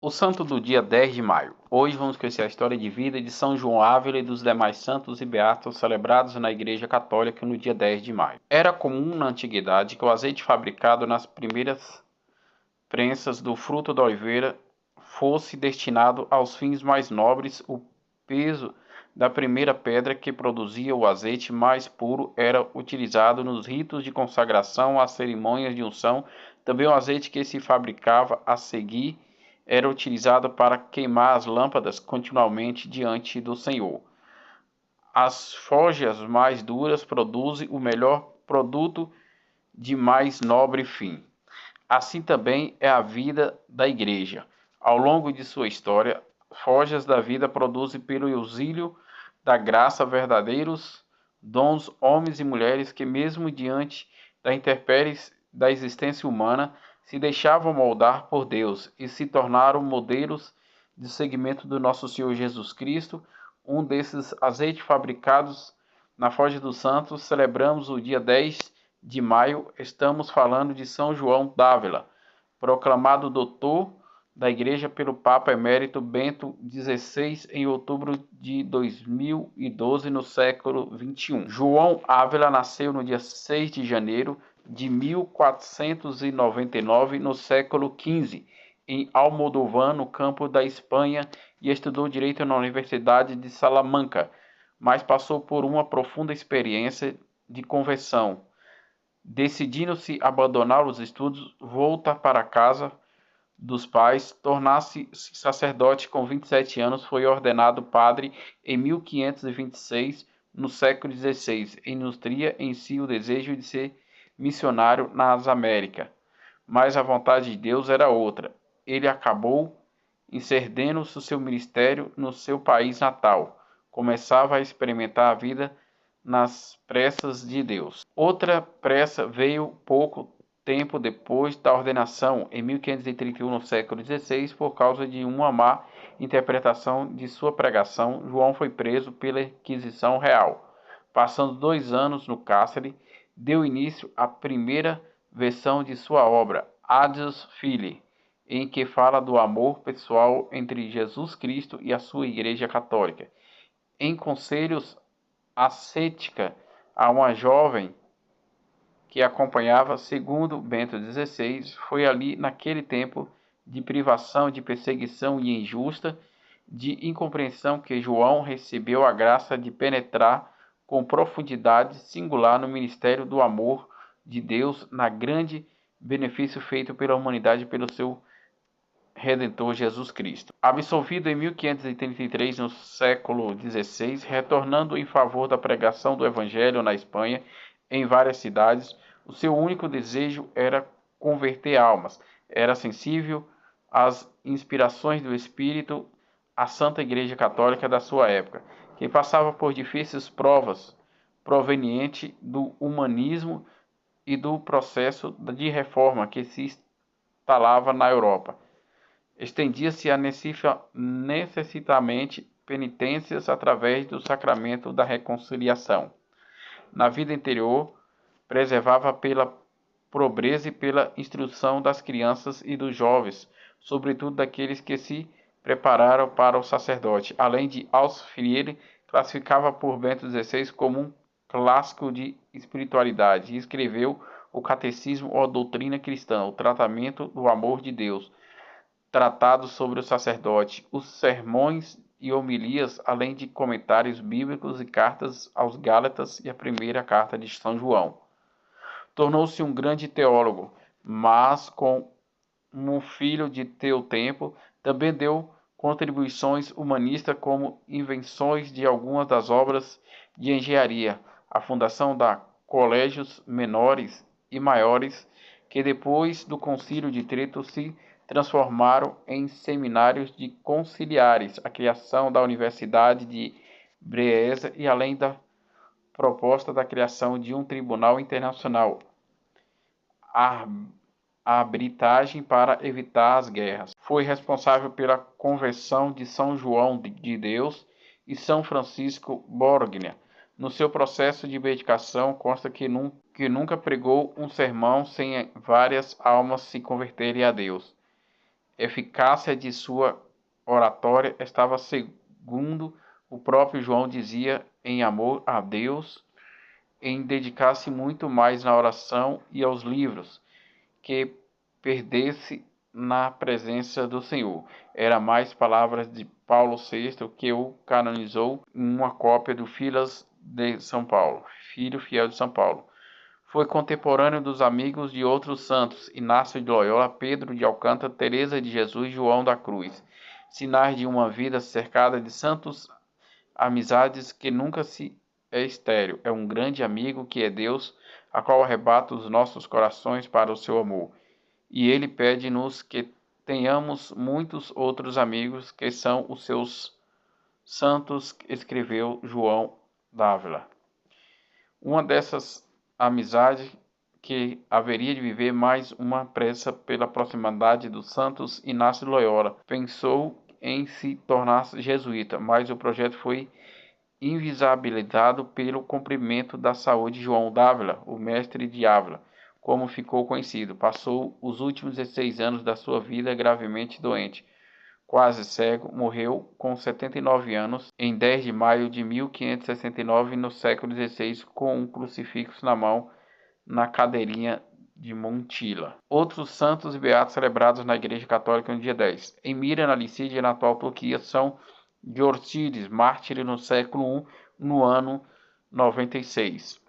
O santo do dia 10 de maio. Hoje vamos conhecer a história de vida de São João Ávila e dos demais santos e beatos celebrados na Igreja Católica no dia 10 de maio. Era comum na antiguidade que o azeite fabricado nas primeiras prensas do fruto da oliveira fosse destinado aos fins mais nobres. O peso da primeira pedra que produzia o azeite mais puro era utilizado nos ritos de consagração, às cerimônias de unção. Também o azeite que se fabricava a seguir era utilizado para queimar as lâmpadas continuamente diante do Senhor. As forjas mais duras produzem o melhor produto de mais nobre fim. Assim também é a vida da Igreja. Ao longo de sua história, forjas da vida produzem pelo auxílio da graça verdadeiros dons, homens e mulheres que, mesmo diante da intempéries da existência humana, se deixavam moldar por Deus e se tornaram modelos de seguimento do nosso Senhor Jesus Cristo. Um desses azeites fabricados na Forja dos Santos, celebramos o dia 10 de maio. Estamos falando de São João d'Ávila, proclamado doutor da Igreja pelo Papa Emérito Bento XVI em outubro de 2012, no século XXI. João Ávila nasceu no dia 6 de janeiro de 1499, no século XV, em Almodóvar, no campo da Espanha, e estudou Direito na Universidade de Salamanca, mas passou por uma profunda experiência de conversão. Decidindo-se abandonar os estudos, volta para a casa dos pais, tornar-se sacerdote com 27 anos, foi ordenado padre em 1526, no século XVI, e nutria em si o desejo de ser missionário nas Américas. Mas a vontade de Deus era outra. Ele acabou encerrando o seu ministério no seu país natal. Começava a experimentar a vida nas pressas de Deus. Outra pressa veio pouco tempo depois da ordenação, em 1531, no século XVI, por causa de uma má interpretação de sua pregação. João foi preso pela Inquisição Real. Passando 2 anos no cárcere, deu início à primeira versão de sua obra, Agios Filii, em que fala do amor pessoal entre Jesus Cristo e a sua Igreja Católica. Em conselhos ascética a uma jovem que acompanhava, segundo Bento XVI, foi ali naquele tempo de privação, de perseguição e injusta, de incompreensão, que João recebeu a graça de penetrar com profundidade singular no ministério do amor de Deus, na grande benefício feito pela humanidade pelo seu Redentor Jesus Cristo. Absolvido em 1533, no século XVI, retornando em favor da pregação do Evangelho na Espanha, em várias cidades, o seu único desejo era converter almas. Era sensível às inspirações do Espírito, à Santa Igreja Católica da sua época, que passava por difíceis provas provenientes do humanismo e do processo de reforma que se instalava na Europa. Estendia-se a necessitamente penitências através do sacramento da reconciliação. Na vida interior, preservava pela pobreza e pela instrução das crianças e dos jovens, sobretudo daqueles que se prepararam para o sacerdote. Além de Ausfriere, classificava por Bento XVI como um clássico de espiritualidade, e escreveu o Catecismo ou a Doutrina Cristã, o tratamento do amor de Deus, tratados sobre o sacerdote, os sermões e homilias, além de comentários bíblicos e cartas aos Gálatas e a primeira carta de São João. Tornou-se um grande teólogo, mas como filho de teu tempo, também deu contribuições humanistas, como invenções de algumas das obras de engenharia, a fundação da colégios menores e maiores, que depois do Concílio de Trento se transformaram em seminários de conciliares, a criação da Universidade de Breza e além da proposta da criação de um tribunal internacional, a arbitragem para evitar as guerras. Foi responsável pela conversão de São João de Deus e São Francisco Borgia. No seu processo de beatificação consta que nunca pregou um sermão sem várias almas se converterem a Deus. eficácia de sua oratória estava, segundo o próprio João dizia, em amor a Deus, em dedicar-se muito mais na oração e aos livros, que perdesse na presença do Senhor. Era mais palavras de Paulo VI, que o canonizou em uma cópia do Filas de São Paulo, filho fiel de São Paulo. Foi contemporâneo dos amigos de outros santos, Inácio de Loyola, Pedro de Alcântara, Teresa de Jesus e João da Cruz. Sinais de uma vida cercada de santos, amizades que nunca se é estéril. É um grande amigo que é Deus, a qual arrebata os nossos corações para o seu amor. E ele pede-nos que tenhamos muitos outros amigos que são os seus santos, escreveu João Dávila. Uma dessas amizades que haveria de viver mais uma pressa pela proximidade dos santos, Inácio de Loyola pensou em se tornar jesuíta, mas o projeto foi invisibilizado pelo cumprimento da saúde de João Dávila, o mestre de Ávila, como ficou conhecido. Passou os últimos 16 anos da sua vida gravemente doente, quase cego, morreu com 79 anos, em 10 de maio de 1569, no século XVI, com um crucifixo na mão, na cadeirinha de Montila. Outros santos e beatos celebrados na Igreja Católica no dia 10. Em Mira, na Licídia, na atual Turquia, São Diorcides, mártir no século I, no ano 96.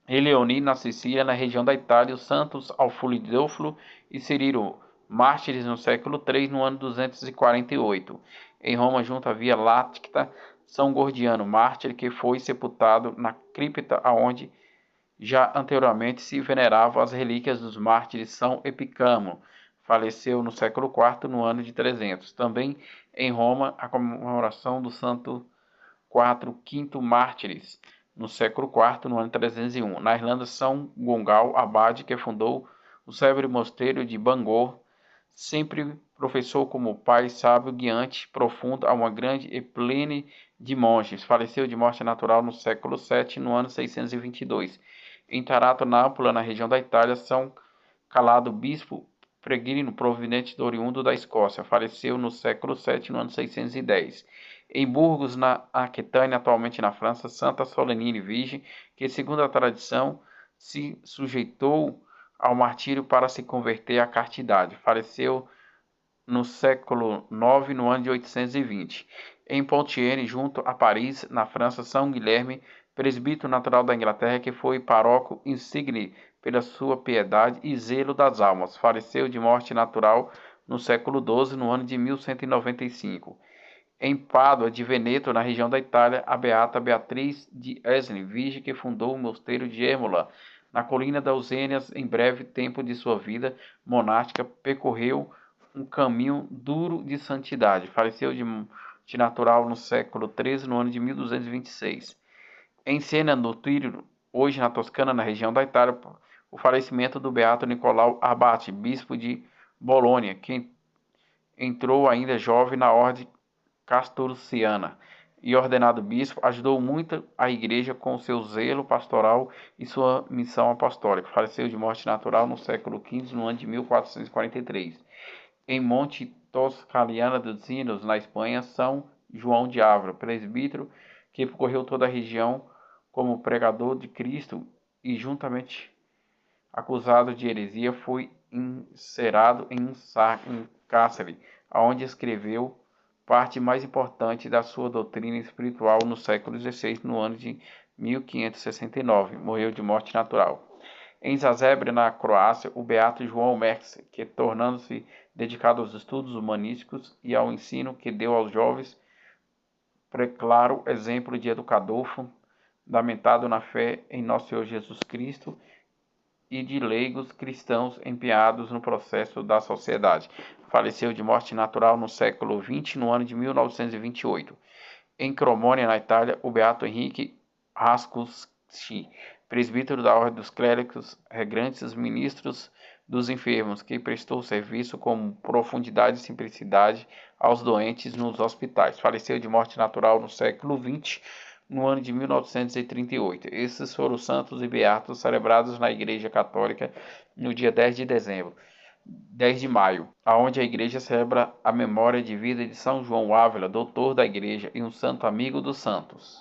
Eleoni, na Sicília, na região da Itália, os santos Alfulidófilo e Cirilo, mártires no século III, no ano 248. Em Roma, junto à Via Láctea, São Gordiano, mártir que foi sepultado na cripta aonde já anteriormente se veneravam as relíquias dos mártires. São Epicamo, faleceu no século IV, no ano de 300. Também em Roma, a comemoração do santo quinto mártires, no século IV, no ano 301. Na Irlanda, São Gongal, abade que fundou o célebre mosteiro de Bangor, sempre professou como pai sábio, guiante, profundo a uma grande e plene de monges. Faleceu de morte natural no século VII, no ano 622. Em Taranto, Nápoles, na região da Itália, São Calado, bispo peregrino proveniente do oriundo da Escócia. Faleceu no século VII, no ano 610. Em Burgos, na Aquitânia, atualmente na França, Santa Solenine Virgem, que, segundo a tradição, se sujeitou ao martírio para se converter à castidade. Faleceu no século IX, no ano de 820. Em Poitiers, junto a Paris, na França, São Guilherme, presbítero natural da Inglaterra, que foi paróquio insigne pela sua piedade e zelo das almas. Faleceu de morte natural no século XII, no ano de 1195. Em Pádua de Veneto, na região da Itália, a beata Beatriz de Esli, virgem que fundou o mosteiro de Êmola, na colina da Eusênias. Em breve tempo de sua vida monástica, percorreu um caminho duro de santidade. Faleceu de natural no século XIII, no ano de 1226. Em Siena, no Tiro, hoje na Toscana, na região da Itália, o falecimento do beato Nicolau Abate, bispo de Bolônia, que entrou ainda jovem na ordem castorciana e ordenado bispo, ajudou muito a igreja com seu zelo pastoral e sua missão apostólica. Faleceu de morte natural no século XV, no ano de 1443. Em Monte Toscaliana dos Sinos, na Espanha, São João de Ávila, presbítero que percorreu toda a região como pregador de Cristo e, juntamente acusado de heresia, foi encerrado em um cárcere, onde escreveu parte mais importante da sua doutrina espiritual no século XVI, no ano de 1569. Morreu de morte natural. Em Zagreb, na Croácia, o beato João Merks, que, tornando-se dedicado aos estudos humanísticos e ao ensino que deu aos jovens, preclaro exemplo de educador fundamentado na fé em nosso Senhor Jesus Cristo e de leigos cristãos empenhados no processo da sociedade. Faleceu de morte natural no século XX, no ano de 1928. Em Cremona, na Itália, o beato Henrique Rascucci, presbítero da Ordem dos Clérigos, regrantes, ministros dos enfermos, que prestou serviço com profundidade e simplicidade aos doentes nos hospitais. Faleceu de morte natural no século XX, no ano de 1938. Esses foram os santos e beatos celebrados na Igreja Católica no dia 10 de dezembro. 10 de maio, aonde a igreja celebra a memória de vida de São João Ávila, doutor da igreja e um santo amigo dos santos.